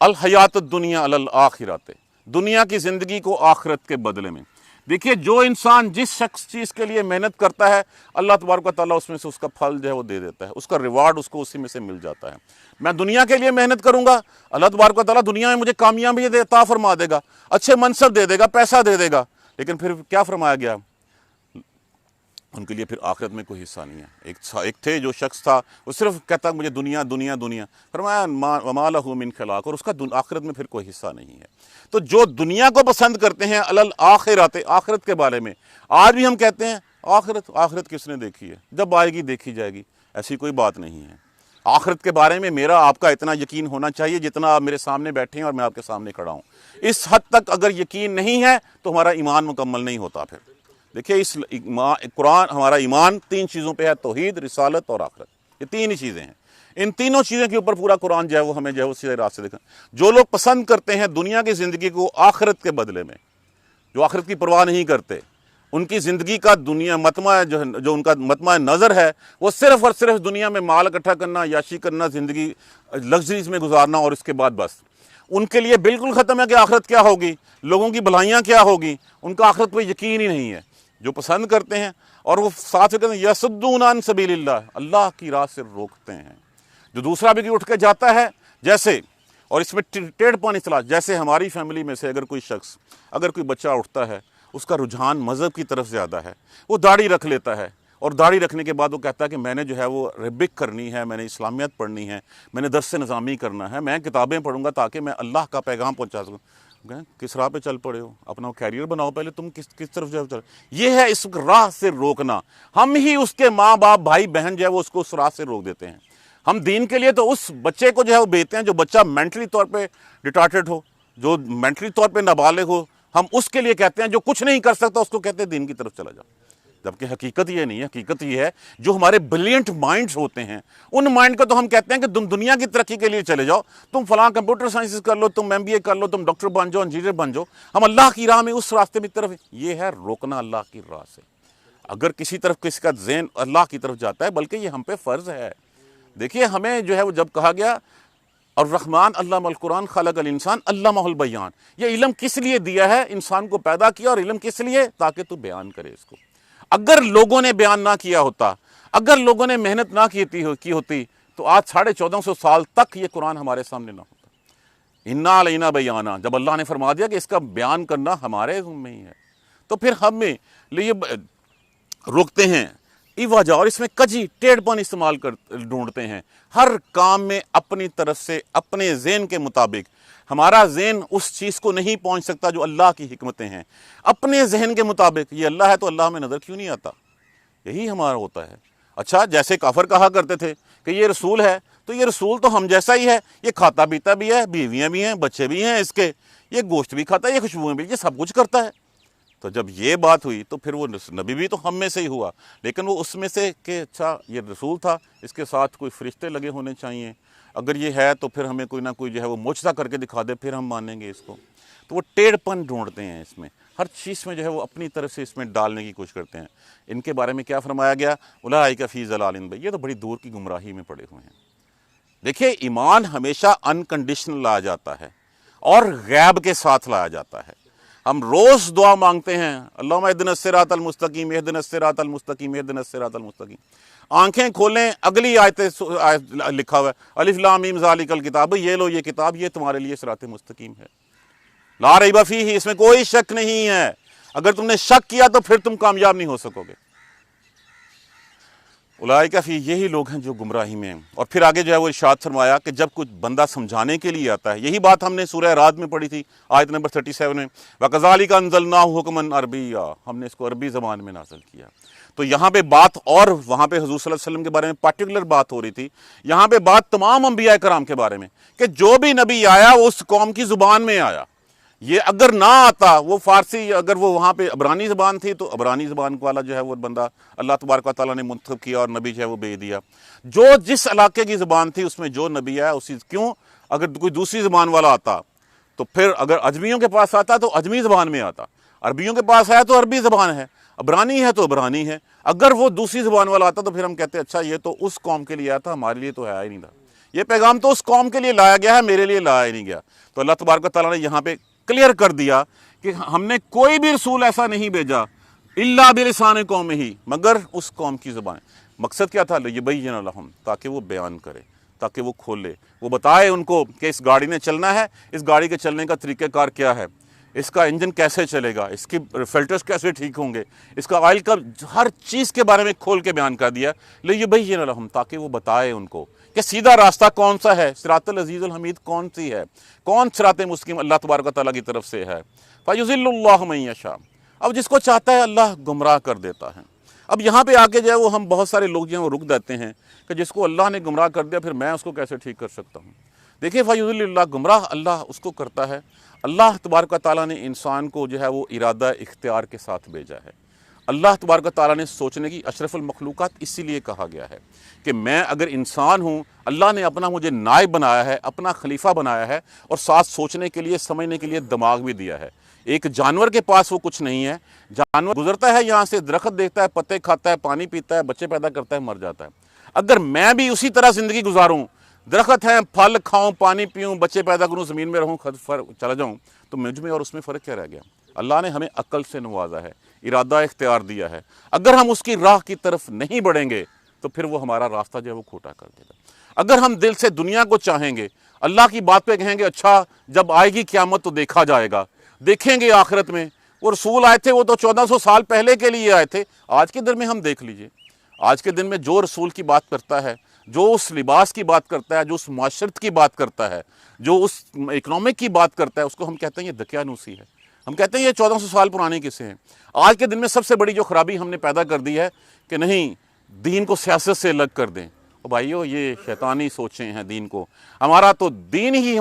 الحیات الدنیا علی الآخرۃ، دنیا کی زندگی کو آخرت کے بدلے میں۔ دیکھیے، جو انسان جس شخص چیز کے لیے محنت کرتا ہے، اللہ تبارک و تعالیٰ اس میں سے اس کا پھل جو ہے وہ دے دیتا ہے، اس کا ریوارڈ اس کو اسی میں سے مل جاتا ہے۔ میں دنیا کے لیے محنت کروں گا، اللہ تبارک و تعالیٰ دنیا میں مجھے کامیابی عطا فرما دے گا، اچھے منصب دے دے گا، پیسہ دے دے گا، لیکن پھر کیا فرمایا گیا؟ ان کے لیے پھر آخرت میں کوئی حصہ نہیں ہے۔ ایک تھے جو شخص تھا، وہ صرف کہتا مجھے دنیا دنیا دنیا، فرمایا وما لہ من خلاق، اور اس کا آخرت میں پھر کوئی حصہ نہیں ہے۔ تو جو دنیا کو پسند کرتے ہیں علی الآخرۃ، آخرت کے بارے میں، آج بھی ہم کہتے ہیں آخرت کس نے دیکھی ہے؟ جب آئے گی دیکھی جائے گی، ایسی کوئی بات نہیں ہے۔ آخرت کے بارے میں میرا آپ کا اتنا یقین ہونا چاہیے جتنا آپ میرے سامنے بیٹھے ہیں اور میں آپ کے سامنے کھڑا ہوں۔ اس حد تک اگر یقین نہیں ہے تو ہمارا ایمان مکمل نہیں ہوتا۔ پھر دیکھیے، قرآن ہمارا ایمان 3 چیزوں پہ ہے، توحید، رسالت اور آخرت، یہ 3 ہی چیزیں ہیں۔ ان تینوں چیزوں کے اوپر پورا قرآن جو ہے وہ ہمیں جو ہے وہ سیدھے راستے دکھا۔ جو لوگ پسند کرتے ہیں دنیا کی زندگی کو آخرت کے بدلے میں، جو آخرت کی پرواہ نہیں کرتے، ان کی زندگی کا دنیا مطمع جو ان کا مطمع نظر ہے وہ صرف اور صرف دنیا میں مال اکٹھا کرنا، یاشی کرنا، زندگی لگژریز میں گزارنا، اور اس کے بعد بس ان کے لیے بالکل ختم ہے کہ آخرت کیا ہوگی، لوگوں کی بھلائیاں کیا ہوگی، ان کا آخرت پہ یقین ہی نہیں ہے۔ جو پسند کرتے ہیں، اور وہ ساتھ کہتے ہیں یصدون عن سبیل اللہ، اللہ کی راہ سے روکتے ہیں۔ جو دوسرا بھی اٹھ کے جاتا ہے، جیسے، اور اس میں ٹیڑھ پانی چلا، جیسے ہماری فیملی میں سے اگر کوئی شخص، اگر کوئی بچہ اٹھتا ہے، اس کا رجحان مذہب کی طرف زیادہ ہے، وہ داڑھی رکھ لیتا ہے، اور داڑھی رکھنے کے بعد وہ کہتا ہے کہ میں نے جو ہے وہ ربک کرنی ہے، میں نے اسلامیت پڑھنی ہے، میں نے درس نظامی کرنا ہے، میں کتابیں پڑھوں گا تاکہ میں اللہ کا پیغام پہنچا سکوں۔ کس راہ پہ چل پڑے ہو؟ اپنا کیریئر بناؤ پہلے، تم کس طرف جو ہے یہ ہے اس راہ سے روکنا۔ ہم ہی اس کے ماں باپ، بھائی بہن جو ہے وہ اس کو اس راہ سے روک دیتے ہیں۔ ہم دین کے لیے تو اس بچے کو جو ہے وہ بھیجتے ہیں جو بچہ مینٹلی طور پہ ریٹارڈڈ ہو، جو مینٹلی طور پہ نابالغ ہو، ہم اس کے لیے کہتے ہیں، جو کچھ نہیں کر سکتا اس کو کہتے ہیں دین کی طرف چلا جا۔ جبکہ حقیقت یہ نہیں ہے، حقیقت یہ ہے جو ہمارے بریلینٹ مائنڈز ہوتے ہیں ان مائنڈ کو تو ہم کہتے ہیں کہ تم دنیا کی ترقی کے لیے چلے جاؤ، تم فلاں کمپیوٹر سائنسز کر لو، تم ایم بی اے کر لو، تم ڈاکٹر بن جاؤ، انجینئر بن جاؤ، ہم اللہ کی راہ میں اس راستے میں طرف، یہ ہے روکنا اللہ کی راہ سے۔ اگر کسی طرف کسی کا ذہن اللہ کی طرف جاتا ہے، بلکہ یہ ہم پہ فرض ہے۔ دیکھیے ہمیں جو ہے وہ جب کہا گیا الرحمن علم القرآن خلق الانسان علمہ البیان، یہ علم کس لیے دیا ہے؟ انسان کو پیدا کیا، اور علم کس لیے؟ تاکہ تو بیان کرے اس کو۔ اگر لوگوں نے بیان نہ کیا ہوتا، اگر لوگوں نے محنت نہ کی ہوتی تو آج 1450 سال تک یہ قرآن ہمارے سامنے نہ ہوتا۔ انا علینا بیانا، جب اللہ نے فرما دیا کہ اس کا بیان کرنا ہمارے ذمہ ہی ہے، تو پھر ہمیں لیے روکتے ہیں ای وجہ، اور اس میں کجی ٹیڑھ پن استعمال ڈھونڈتے ہیں ہر کام میں اپنی طرف سے، اپنے ذہن کے مطابق۔ ہمارا ذہن اس چیز کو نہیں پہنچ سکتا جو اللہ کی حکمتیں ہیں، اپنے ذہن کے مطابق۔ یہ اللہ ہے تو اللہ ہمیں نظر کیوں نہیں آتا؟ یہی ہمارا ہوتا ہے۔ اچھا، جیسے کافر کہا کرتے تھے کہ یہ رسول ہے، تو یہ رسول تو ہم جیسا ہی ہے، یہ کھاتا پیتا بھی ہے، بیویاں بھی ہیں، بچے بھی ہیں اس کے، یہ گوشت بھی کھاتا ہے، یہ خوشبوئیں بھی، یہ سب کچھ کرتا ہے۔ تو جب یہ بات ہوئی تو پھر وہ نبی بھی تو ہم میں سے ہی ہوا، لیکن وہ اس میں سے کہ اچھا یہ رسول تھا، اس کے ساتھ کوئی فرشتے لگے ہونے چاہیے، اگر یہ ہے تو پھر ہمیں کوئی نہ کوئی جو ہے وہ معجزہ کر کے دکھا دے، پھر ہم مانیں گے اس کو۔ تو وہ ٹیڑھ پن ڈھونڈتے ہیں اس میں، ہر چیز میں جو ہے وہ اپنی طرف سے اس میں ڈالنے کی کوشش کرتے ہیں۔ ان کے بارے میں کیا فرمایا گیا؟ اولئک فی ضلال بعید، یہ تو بڑی دور کی گمراہی میں پڑے ہوئے ہیں۔ دیکھیے ایمان ہمیشہ انکنڈیشنل لایا جاتا ہے اور غیب کے ساتھ لایا جاتا ہے۔ ہم روز دعا مانگتے ہیں، اللہم اہدنا الصراط المستقیم، اہدنا الصراط المستقیم، اہدنا الصراط المستقیم۔ آنکھیں کھولیں، اگلی آیت لکھا ہوا ہے الف لام میم ذالک الکتاب، یہ لو یہ کتاب، یہ تمہارے لیے صراط مستقیم ہے، لا ریب فیہ، اس میں کوئی شک نہیں ہے۔ اگر تم نے شک کیا تو پھر تم کامیاب نہیں ہو سکو گے۔ اولئک فی، یہی لوگ ہیں جو گمراہی میں ہیں۔ اور پھر آگے جو ہے وہ ارشاد فرمایا کہ جب کچھ بندہ سمجھانے کے لیے آتا ہے، یہی بات ہم نے سورہ رعد میں پڑھی تھی آیت نمبر 37 میں، وَكَذَلِكَ أَنزَلْنَاهُ حُكْمًا عَرَبِيًّا، ہم نے اس کو عربی زبان میں نازل کیا۔ تو یہاں پہ بات، اور وہاں پہ حضور صلی اللہ علیہ وسلم کے بارے میں پارٹیکولر بات ہو رہی تھی، یہاں پہ بات تمام انبیاء کرام کے بارے میں کہ جو بھی نبی آیا وہ اس قوم کی زبان میں آیا۔ یہ اگر نہ آتا، وہ فارسی، اگر وہ وہاں پہ عبرانی زبان تھی تو عبرانی زبان والا جو ہے وہ بندہ اللہ تبارک و تعالیٰ نے منتخب کیا اور نبی جو ہے وہ بھیج دیا۔ جو جس علاقے کی زبان تھی اس میں جو نبی آیا اسی، کیوں؟ اگر کوئی دوسری زبان والا آتا تو پھر اگر اجمیوں کے پاس آتا تو اجمی زبان میں آتا، عربیوں کے پاس آیا تو عربی زبان ہے، عبرانی ہے تو عبرانی ہے۔ اگر وہ دوسری زبان والا آتا تو پھر ہم کہتے ہیں اچھا یہ تو اس قوم کے لیے آیا تھا، ہمارے لیے تو آیا ہی نہیں تھا، یہ پیغام تو اس قوم کے لیے لایا گیا ہے، میرے لیے لایا ہی نہیں گیا۔ تو اللہ تبارک و تعالیٰ نے یہاں پہ کلیئر کر دیا کہ ہم نے کوئی بھی رسول ایسا نہیں بھیجا الا بلسان قوم ہی، مگر اس قوم کی زبان۔ مقصد کیا تھا؟ لیبین لہم، تاکہ وہ بیان کرے، تاکہ وہ کھولے، وہ بتائے ان کو کہ اس گاڑی نے چلنا ہے، اس گاڑی کے چلنے کا طریقہ کار کیا ہے، اس کا انجن کیسے چلے گا، اس کی فلٹرز کیسے ٹھیک ہوں گے، اس کا آئل کا، ہر چیز کے بارے میں کھول کے بیان کر دیا۔ لیبین لہم، تاکہ وہ بتائے ان کو کہ سیدھا راستہ کون سا ہے، صراط العزیز الحمید کون سی ہے، کون صراط مستقیم اللہ تبارک و تعالیٰ کی طرف سے ہے۔ فَيُضِلُّ اللَّهُ مَن يَشَاءُ، اب جس کو چاہتا ہے اللہ گمراہ کر دیتا ہے۔ اب یہاں پہ آ کے جو ہے وہ ہم بہت سارے لوگ جو ہیں وہ رک دیتے ہیں کہ جس کو اللہ نے گمراہ کر دیا پھر میں اس کو کیسے ٹھیک کر سکتا ہوں۔ دیکھیں فَيُضِلُّ اللَّهُ، گمراہ اللہ اس کو کرتا ہے۔ اللہ تبارک و تعالیٰ نے انسان کو جو ہے وہ ارادہ اختیار کے ساتھ بھیجا ہے۔ اللہ تبارک و تعالیٰ نے سوچنے کی، اشرف المخلوقات اسی لیے کہا گیا ہے کہ میں اگر انسان ہوں، اللہ نے اپنا مجھے نائب بنایا ہے، اپنا خلیفہ بنایا ہے، اور ساتھ سوچنے کے لیے، سمجھنے کے لیے دماغ بھی دیا ہے۔ ایک جانور کے پاس وہ کچھ نہیں ہے، جانور گزرتا ہے یہاں سے، درخت دیکھتا ہے، پتے کھاتا ہے، پانی پیتا ہے، بچے پیدا کرتا ہے، مر جاتا ہے۔ اگر میں بھی اسی طرح زندگی گزاروں، درخت ہیں، پھل کھاؤں، پانی پیوں، بچے پیدا کروں، زمین میں رہوں، چلا جاؤں، تو مجھ میں اور اس میں فرق کیا رہ گیا؟ اللہ نے ہمیں عقل سے نوازا ہے، ارادہ اختیار دیا ہے۔ اگر ہم اس کی راہ کی طرف نہیں بڑھیں گے تو پھر وہ ہمارا راستہ جو ہے وہ کھوٹا کر دے گا۔ اگر ہم دل سے دنیا کو چاہیں گے، اللہ کی بات پہ کہیں گے اچھا جب آئے گی قیامت تو دیکھا جائے گا، دیکھیں گے آخرت میں، وہ رسول آئے تھے وہ تو 1400 سال پہلے کے لیے آئے تھے، آج کے دن میں ہم دیکھ لیجئے، آج کے دن میں جو رسول کی بات کرتا ہے، جو اس لباس کی بات کرتا ہے، جو اس معاشرت کی بات کرتا ہے، جو اس اکنامک کی بات کرتا ہے، اس کو ہم کہتے ہیں یہ دقیانوسی ہے، ہم کہتے ہیں یہ 1400 سال پرانے قصے ہیں۔ آج کے دن میں سب سے بڑی جو خرابی ہم نے پیدا کر دی ہے کہ نہیں، دین کو سیاست سے الگ کر دیں، بھائیو یہ شیطانی سوچیں ہیں دین کو. ہمارا تو دین ہی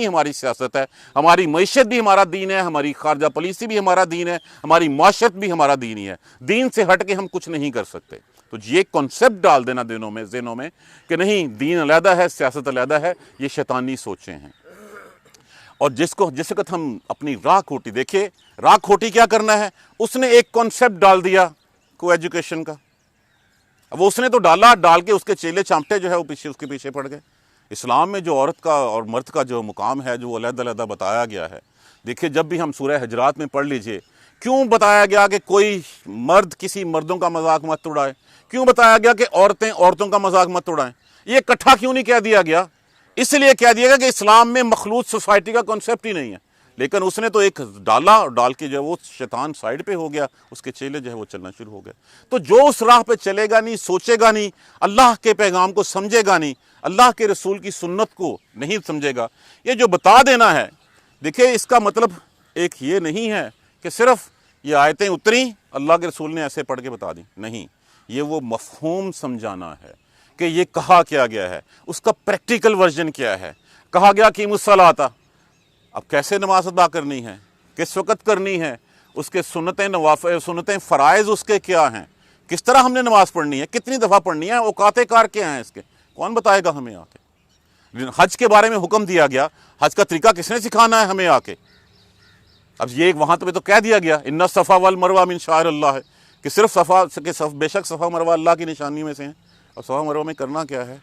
ہماری سیاست ہے، ہماری معیشت بھی ہمارا دین ہے، ہماری خارجہ پالیسی بھی ہمارا دین ہے، ہماری معاشرت بھی ہمارا دین ہی ہے. دین سے ہٹ کے ہم کچھ نہیں کر سکتے. تو یہ کنسپٹ ڈال دینا ذہنوں میں کہ نہیں دین علیحدہ ہے، سیاست علیحدہ ہے، یہ شیطانی سوچیں ہیں. اور جس وقت ہم اپنی راہ کھوٹی دیکھیں، راہ کھوٹی کیا کرنا ہے، اس نے ایک کنسپٹ ڈال دیا کو ایجوکیشن کا. اب وہ اس نے تو ڈال کے اس کے چیلے چامٹے جو ہے وہ اس کے پیچھے پڑ گئے. اسلام میں جو عورت کا اور مرد کا جو مقام ہے، جو وہ علیحدہ علیحدہ بتایا گیا ہے. دیکھیے جب بھی ہم سورہ حجرات میں پڑھ لیجئے، کیوں بتایا گیا کہ کوئی مرد کسی مردوں کا مذاق مت اڑائے؟ کیوں بتایا گیا کہ عورتیں عورتوں کا مذاق مت اڑائیں؟ یہ اکٹھا کیوں نہیں کہہ دیا گیا؟ اس لیے کہہ دیا گیا کہ اسلام میں مخلوط سوسائٹی کا کنسپٹ ہی نہیں ہے. لیکن اس نے تو ایک ڈال کے جو ہے وہ شیطان سائیڈ پہ ہو گیا، اس کے چیلے جو ہے وہ چلنا شروع ہو گئے. تو جو اس راہ پہ چلے گا نہیں، سوچے گا نہیں، اللہ کے پیغام کو سمجھے گا نہیں، اللہ کے رسول کی سنت کو نہیں سمجھے گا، یہ جو بتا دینا ہے، دیکھیں اس کا مطلب ایک یہ نہیں ہے کہ صرف یہ آیتیں اتریں اللہ کے رسول نے ایسے پڑھ کے بتا دیں. نہیں، یہ وہ مفہوم سمجھانا ہے کہ یہ کہا کیا گیا ہے، اس کا پریکٹیکل ورژن کیا ہے. کہا گیا کہ الصلاۃ، اب کیسے نماز ادا کرنی ہے، کس وقت کرنی ہے، اس کے سنتیں فرائض اس کے کیا ہیں، کس طرح ہم نے نماز پڑھنی ہے، کتنی دفعہ پڑھنی ہے، اوقات کار کیا ہیں اس کے، کون بتائے گا ہمیں آ کے؟ حج کے بارے میں حکم دیا گیا، حج کا طریقہ کس نے سکھانا ہے ہمیں آ کے؟ اب یہ وہاں تو کہہ دیا گیا ان الصفا والمروہ من شعائر اللہ ہے کہ صرف بے شک صفا مروہ اللہ کی نشانی میں سے ہیں. اور صفا مروہ میں کرنا کیا ہے،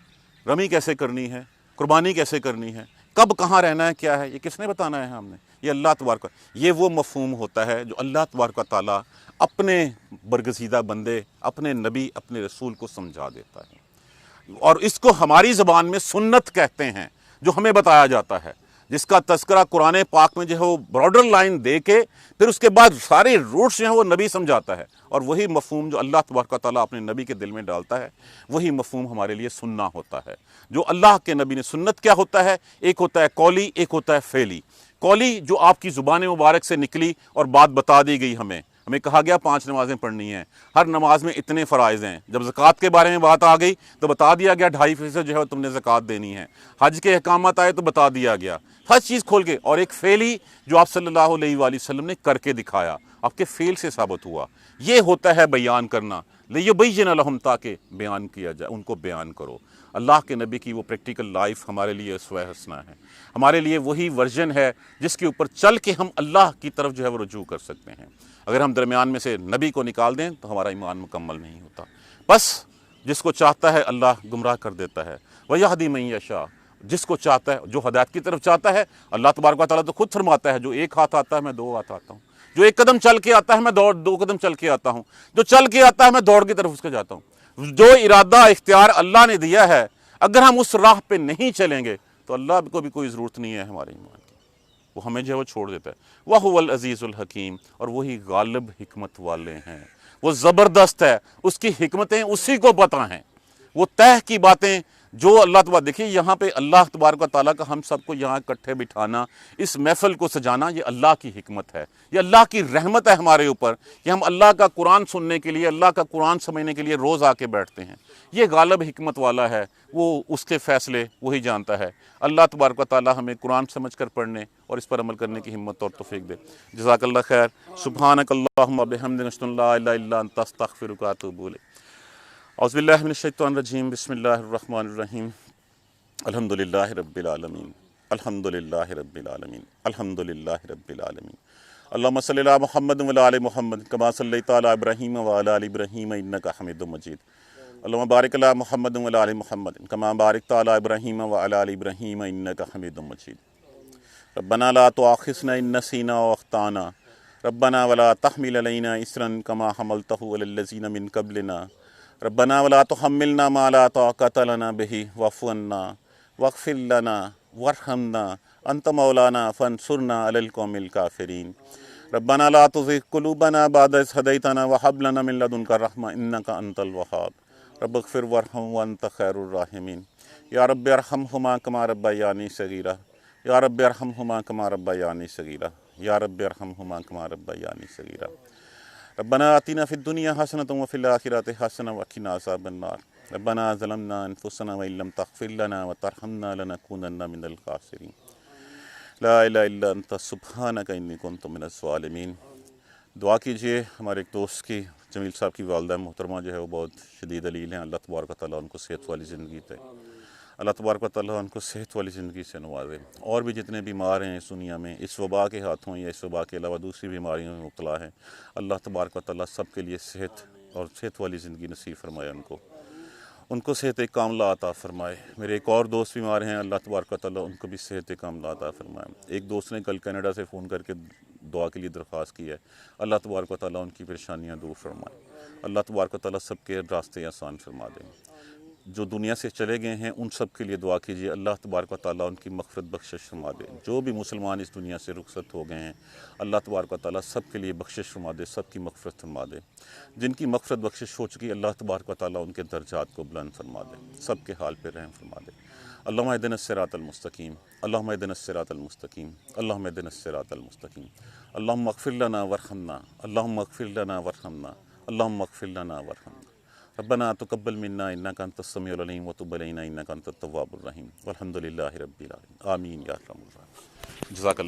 رمی کیسے کرنی ہے، قربانی کیسے کرنی ہے، کب کہاں رہنا ہے، کیا ہے، یہ کس نے بتانا ہے؟ ہم نے. یہ اللہ تبارک، یہ وہ مفہوم ہوتا ہے جو اللہ تبارک و تعالیٰ اپنے برگزیدہ بندے، اپنے نبی، اپنے رسول کو سمجھا دیتا ہے. اور اس کو ہماری زبان میں سنت کہتے ہیں، جو ہمیں بتایا جاتا ہے، جس کا تذکرہ قرآن پاک میں جو ہے وہ براڈر لائن دے کے پھر اس کے بعد سارے روٹس جو ہیں وہ نبی سمجھاتا ہے. اور وہی مفہوم جو اللہ تبارک و تعالیٰ اپنے نبی کے دل میں ڈالتا ہے، وہی مفہوم ہمارے لیے سننا ہوتا ہے. جو اللہ کے نبی نے، سنت کیا ہوتا ہے؟ ایک ہوتا ہے قولی، ایک ہوتا ہے فعلی. قولی جو آپ کی زبان مبارک سے نکلی اور بات بتا دی گئی، ہمیں کہا گیا 5 نمازیں پڑھنی ہیں، ہر نماز میں اتنے فرائض ہیں. جب زکوٰۃ کے بارے میں بات آ گئی تو بتا دیا گیا 2.5% جو ہے تم نے زکوٰۃ دینی ہے. حج کے احکامات آئے تو بتا دیا گیا، ہر چیز کھول کے. اور ایک فعلی جو آپ صلی اللہ علیہ وآلہ وسلم نے کر کے دکھایا، آپ کے فعل سے ثابت ہوا. یہ ہوتا ہے بیان کرنا. لیبین لہم، تاکہ بیان کیا جائے، ان کو بیان کرو. اللہ کے نبی کی وہ پریکٹیکل لائف ہمارے لیے اسوہ حسنہ ہے، ہمارے لیے وہی ورژن ہے جس کے اوپر چل کے ہم اللہ کی طرف جو ہے وہ رجوع کر سکتے ہیں. اگر ہم درمیان میں سے نبی کو نکال دیں تو ہمارا ایمان مکمل نہیں ہوتا. بس جس کو چاہتا ہے اللہ گمراہ کر دیتا ہے. وَيَهْدِي مَن يَشَاءُ، جس کو چاہتا ہے، جو ہدایت کی طرف چاہتا ہے. اللہ تبارک و تعالیٰ تو خود فرماتا ہے جو 1 ہاتھ آتا ہے میں 2 ہاتھ آتا ہوں، جو 1 قدم چل کے آتا ہے میں 2 قدم چل کے آتا ہوں، جو چل کے آتا ہے میں دوڑ کی طرف اس کے جاتا ہوں. جو ارادہ اختیار اللہ نے دیا ہے، اگر ہم اس راہ پہ نہیں چلیں گے تو اللہ کو بھی کوئی ضرورت نہیں ہے ہمارے ایمان کی، وہ ہمیں جو ہے وہ چھوڑ دیتا ہے. وَهُوَ الْعَزِيزُ الْحَكِيمُ، اور وہی غالب حکمت والے ہیں، وہ زبردست ہے، اس کی حکمتیں اسی کو پتہ ہیں. وہ طے کی باتیں جو اللہ تبارک، دیکھیے یہاں پہ اللہ تبارک و تعالیٰ کا ہم سب کو یہاں اکٹھے بٹھانا، اس محفل کو سجانا، یہ اللہ کی حکمت ہے، یہ اللہ کی رحمت ہے ہمارے اوپر کہ ہم اللہ کا قرآن سننے کے لیے، اللہ کا قرآن سمجھنے کے لیے روز آ کے بیٹھتے ہیں. یہ غالب حکمت والا ہے، وہ اس کے فیصلے وہی جانتا ہے. اللہ تبارک و تعالیٰ ہمیں قرآن سمجھ کر پڑھنے اور اس پر عمل کرنے کی ہمت اور توفیق دے. جزاک اللہ خیر. سبحانک اللہم بحمدک، اشہد ان لا الہ الا انت، استغفرک واتوب الیک. اعوذ باللہ من الشیطان الرجیم، بسم اللہ الرحمن الرحیم. الحمدللہ رب العالمین، الحمدللہ رب العالمین، الحمدللہ رب العالمین. اللہم صلی علی محمد وعلی آل محمد کما صلیت علی ابراہیم وعلی آل ابراہیم انک حمید مجید. اللہم بارک علی محمد وعلی آل محمد کما بارکت علی ابراہیم وعلی آل ابراہیم انک حمید مجید. ربنا لا تؤاخذنا ان نسینا واخطانا، ربنا ولا تحمل علینا اصرا کما حملتہ علی الذین من قبلنا، ربنا ولا تحملنا ما لا طاقة لنا به واعف عنا واغفر لنا وارحمنا انت مولانا فانصرنا على القوم الكافرین. ربنا لا تزغ قلوبنا بعد إذ هديتنا وهب لنا من لدنك رحمة إنك أنت الوهاب. رب اغفر وارحم وانت خیر الراحمین. یا رب ارحمہما کما ربیانی صغیرا، یا رب ارحمہما کما ربیانی صغیرا، یا رب ارحمہما کما ربیانی صغیرا. ربنا آتنا فی الدنیا حسنۃ وفی الآخرۃ حسنۃ وقنا عذاب النار ربنا ظلمنا انفسنا وإن لم تغفر لنا وترحمنا لنكونن من الخاسرین لا الہ الا انت سبحانک انی کنت من الظالمین۔ دعا کیجئے ہمارے ایک دوست کی، جمیل صاحب کی والدہ محترمہ جو ہے وہ بہت شدید علیل ہیں، اللہ تبارک و تعالیٰ ان کو صحت والی زندگی دے، اللہ تبارک و تعالیٰ ان کو صحت والی زندگی سے نوازے۔ اور بھی جتنے بیمار ہیں اس دنیا میں اس وبا کے ہاتھوں یا اس وبا کے علاوہ دوسری بیماریوں میں مبتلا ہیں، اللہ تبارک و تعالیٰ سب کے لیے صحت اور صحت والی زندگی نصیب فرمائے، ان کو صحت کاملہ عطا فرمائے۔ میرے ایک اور دوست بیمار ہیں، اللہ تبارک و تعالیٰ ان کو بھی صحت کاملہ عطا فرمائے۔ ایک دوست نے کل کینیڈا سے فون کر کے دعا کے لیے درخواست کی ہے، اللہ تبارک و تعالیٰ ان کی پریشانیاں دور فرمائے، اللہ تبارک و تعالیٰ سب کے راستے آسان فرما دیں۔ جو دنیا سے چلے گئے ہیں ان سب کے لیے دعا کیجیے، اللہ تبارک و تعالیٰ ان کی مغفرت بخشش فرما دے۔ جو بھی مسلمان اس دنیا سے رخصت ہو گئے ہیں اللہ تبارک و تعالیٰ سب کے لیے بخشش فرما دے، سب کی مغفرت فرما دے۔ جن کی مغفرت بخشش ہو چکی اللہ تبارک و تعالیٰ ان کے درجات کو بلند فرما دے، سب کے حال پہ رحم فرما دے۔ اللہم اہدنا الصراط المستقیم، اللہم اہدنا الصراط المستقیم، اللہم اہدنا الصراط المستقیم، اللہم اغفر لنا وارحمنا، اللہم اغفر لنا وارحمنا، اللہم اغفر لنا وارحمنا۔ ربنا تقبل منا انک انت السمیع العلیم وتب علینا انک انت التواب الرحیم والحمد للہ رب العالمین، آمین یا ارحم الراحمین۔ جزاک اللہ۔